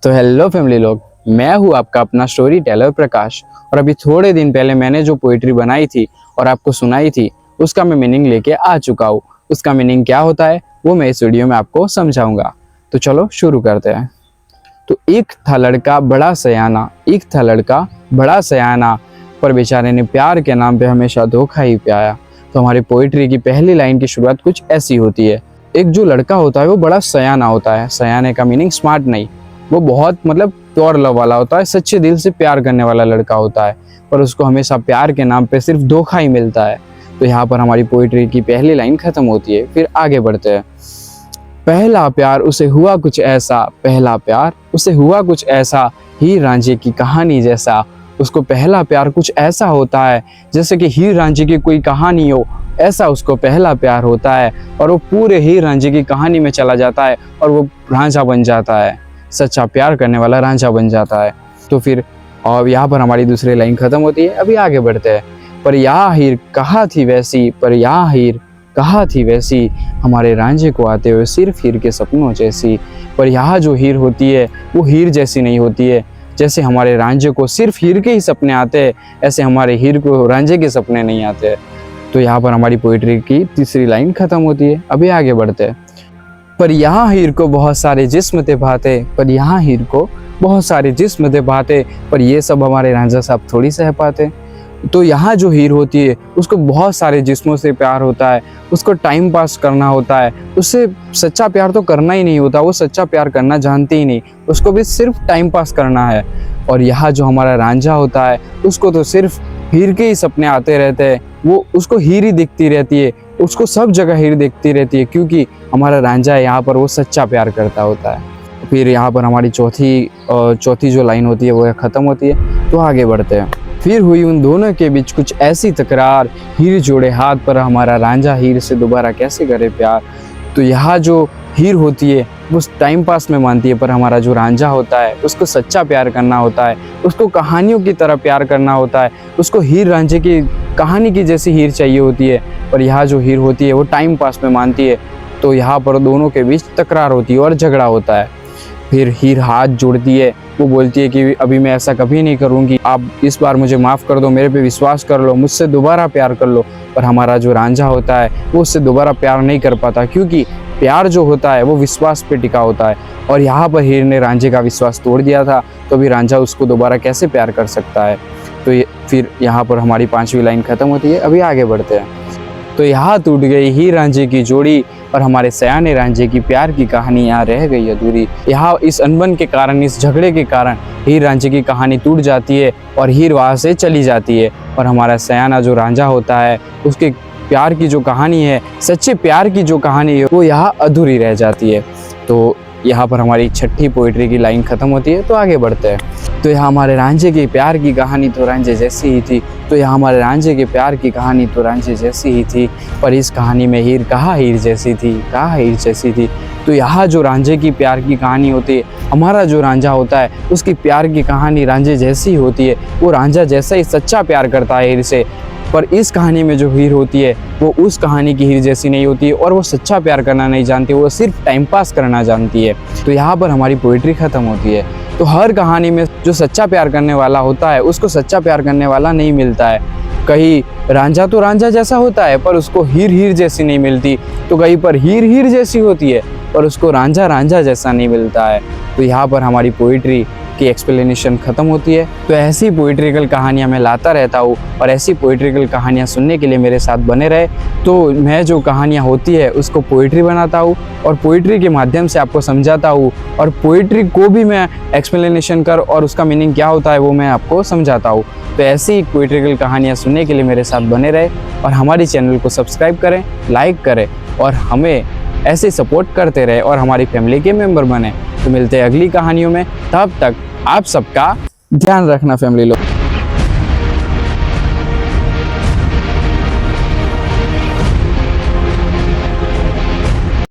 तो hello family लोग, मैं हूँ आपका अपना स्टोरी टेलर प्रकाश। और अभी थोड़े दिन पहले मैंने जो पोइट्री बनाई थी और आपको सुनाई थी उसका मैं मीनिंग लेके आ चुका हूँ। उसका मीनिंग क्या होता है वो मैं इस वीडियो में आपको समझाऊंगा। तो चलो शुरू करते हैं। तो एक था लड़का बड़ा सयाना, एक था लड़का बड़ा सयाना, पर बेचारे ने प्यार के नाम पे हमेशा धोखा ही पाया। तो हमारी पोइट्री की पहली लाइन की शुरुआत कुछ ऐसी होती है। एक जो लड़का होता है वो बड़ा सयाना होता है। सयाने का मीनिंग स्मार्ट नहीं, वो बहुत प्योर लव वाला होता है, सच्चे दिल से प्यार करने वाला लड़का होता है, पर उसको हमेशा प्यार के नाम पे सिर्फ धोखा ही मिलता है। तो यहाँ पर हमारी पोइट्री की पहली लाइन खत्म होती है। फिर आगे बढ़ते हैं। पहला प्यार उसे हुआ कुछ ऐसा, पहला प्यार उसे हुआ कुछ ऐसा, हीर रांझे की कहानी जैसा। उसको पहला प्यार कुछ ऐसा होता है जैसे कि हीर रांझे की कोई कहानी हो, ऐसा उसको पहला प्यार होता है। और वो पूरे हीर रांझे की कहानी में चला जाता है और वो रांझा बन जाता है, सच्चा प्यार करने वाला रांझा बन जाता है। तो फिर और यहाँ पर हमारी दूसरी लाइन खत्म होती है। अभी आगे बढ़ते हैं। पर यहाँ हीर कहाँ थी वैसी, पर यहाँ हीर कहाँ थी वैसी, हमारे रांझे को आते हुए सिर्फ हीर के सपनों जैसी। पर यहाँ जो हीर होती है वो हीर जैसी नहीं होती है। जैसे हमारे रांझे को सिर्फ हीर के ही सपने आते हैं, ऐसे हमारे हीर को रांझे के सपने नहीं आते। तो यहाँ पर हमारी पोइट्री की तीसरी लाइन खत्म होती है। अभी आगे बढ़ते हैं। पर यहाँ हीर को बहुत सारे जिस्म थे भाते, पर यहाँ हीर को बहुत सारे जिस्म थे भाते, पर ये सब हमारे रांझा साहब थोड़ी सह पाते। तो यहाँ जो हीर होती है उसको बहुत सारे जिस्मों से प्यार होता है, उसको टाइम पास करना होता है, उससे सच्चा प्यार तो करना ही नहीं होता, वो सच्चा प्यार करना जानती ही नहीं, उसको भी सिर्फ टाइम पास करना है। और यहाँ जो हमारा रांझा होता है उसको तो सिर्फ हीर के ही सपने आते रहते हैं, वो उसको हीर ही दिखती रहती है, उसको सब जगह हीर दिखती रहती है, क्योंकि हमारा रांझा यहाँ पर वो सच्चा प्यार करता होता है। फिर यहाँ पर हमारी चौथी जो लाइन होती है वो ख़त्म होती है। तो आगे बढ़ते हैं। फिर हुई उन दोनों के बीच कुछ ऐसी तकरार, हीर जोड़े हाथ पर हमारा रांझा हीर से दोबारा कैसे करे प्यार। तो यहाँ जो हीर होती है वो टाइम पास में मानती है, पर हमारा जो रांझा होता है उसको सच्चा प्यार करना होता है, उसको कहानियों की तरह प्यार करना होता है, उसको हीर रांझे की कहानी की जैसी हीर चाहिए होती है। पर यहाँ जो हीर होती है वो टाइम पास में मानती है। तो यहाँ पर दोनों के बीच तकरार होती है और झगड़ा होता है। फिर हीर हाथ जोड़ती है, वो बोलती है कि अभी मैं ऐसा कभी नहीं करूँगी, आप इस बार मुझे माफ़ कर दो, मेरे पे विश्वास कर लो, मुझसे दोबारा प्यार कर लो। पर हमारा जो रांझा होता है वो उससे दोबारा प्यार नहीं कर पाता, क्योंकि प्यार जो होता है वो विश्वास पे टिका होता है। और यहाँ पर हीर ने रांझे का विश्वास तोड़ दिया था, तो अभी रांझा उसको दोबारा कैसे प्यार कर सकता है। तो फिर यहाँ पर हमारी पांचवी लाइन खत्म होती है। अभी आगे बढ़ते हैं। तो यहाँ टूट गई हीर रांझे की जोड़ी, और हमारे सयाने रांझे की प्यार की कहानी यहाँ रह गई अधूरी। यहाँ इस अनबन के कारण, इस झगड़े के कारण हीर रांझे की कहानी टूट जाती है और हीर वहाँ से चली जाती है। और हमारा सयाना जो रांझा होता है उसके प्यार की जो कहानी है, सच्चे प्यार की जो कहानी है, वो यहाँ अधूरी रह जाती है। तो यहाँ पर हमारी छठी पोइट्री की लाइन खत्म होती है। तो आगे बढ़ते हैं। तो यहाँ हमारे रांझे की प्यार की कहानी तो रांझे जैसी ही थी, तो यहाँ हमारे रांझे के प्यार की कहानी तो रांझे जैसी ही थी, पर इस कहानी में हीर कहाँ हीर जैसी थी, कहाँ हीर जैसी थी। तो यहाँ जो रांझे की प्यार की कहानी होती है, हमारा जो रांझा होता है उसकी प्यार की कहानी रांझे जैसी होती है, वो रांझा जैसा ही सच्चा प्यार करता है हीर से। पर इस कहानी में जो हीर होती है वो उस कहानी की हीर जैसी नहीं होती है, और वो सच्चा प्यार करना नहीं जानती, वो सिर्फ टाइम पास करना जानती है। तो यहाँ पर हमारी पोइट्री ख़त्म होती है। तो हर कहानी में जो सच्चा प्यार करने वाला होता है उसको सच्चा प्यार करने वाला नहीं मिलता है। कहीं रांझा तो रांझा जैसा होता है पर उसको हीर हीर जैसी नहीं मिलती, तो कहीं पर हीर हीर जैसी होती है पर उसको रांझा रांझा जैसा नहीं मिलता है। तो यहाँ पर हमारी पोइट्री की एक्सप्लेनेशन ख़त्म होती है। तो ऐसी पोइट्रिकल कहानियाँ मैं लाता रहता हूँ, और ऐसी पोइट्रिकल कहानियाँ सुनने के लिए मेरे साथ बने रहे। तो मैं जो कहानियाँ होती है उसको पोइट्री बनाता हूँ, और पोइट्री के माध्यम से आपको समझाता हूँ, और पोइट्री को भी मैं एक्सप्लेनेशन कर और उसका मीनिंग क्या होता है वो मैं आपको समझाता हूँ। तो ऐसी पोइट्रिकल कहानियाँ सुनने के लिए मेरे साथ बने रहे, और हमारी चैनल को सब्सक्राइब करें, लाइक करें, और हमें ऐसे सपोर्ट करते रहे और हमारी फैमिली के मेंबर बने। तो मिलते हैं अगली कहानियों में, तब तक आप सबका ध्यान रखना फैमिली लोग।